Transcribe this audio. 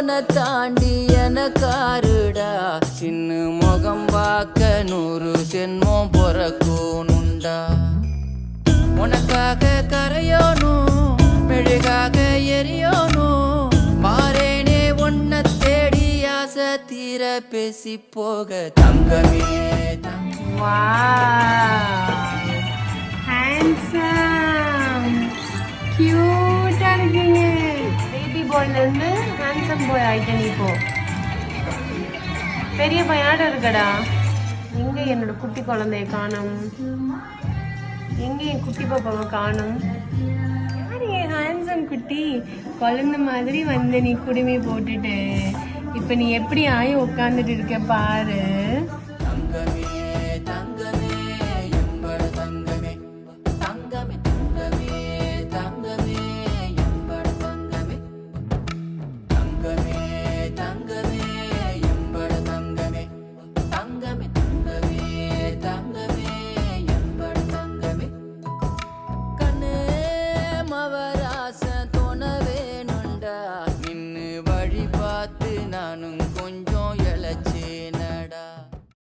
உன தாண்டி எனக்காருடா சின்ன முகம் பார்க்க 100 ஜென்மம் பொறக்கணுண்டா உனக்காக கரையோனும் மெழுகாக எரியோனும் மாறேனே உன்னை தேடி ஆசை தீர பேசி போக தங்கமே கியூட்டா இருக்கீங்க. பேபி பாய்ல இருந்து ஹேண்ட்ஸம் பாய் ஆயிட்ட நீ இப்போ. பெரிய பையனாட இருக்கடா. எங்க என்னோட குட்டி குழந்தைய காணும், எங்க என் குட்டி பாப்பாவை காணும். யாரு என் ஹேண்ட்ஸம் குட்டி குழந்தை மாதிரி வந்து நீ குடுமி போட்டுட்டு இப்ப நீ எப்படி ஆயி உட்காந்துட்டு இருக்க பாரு. நானும்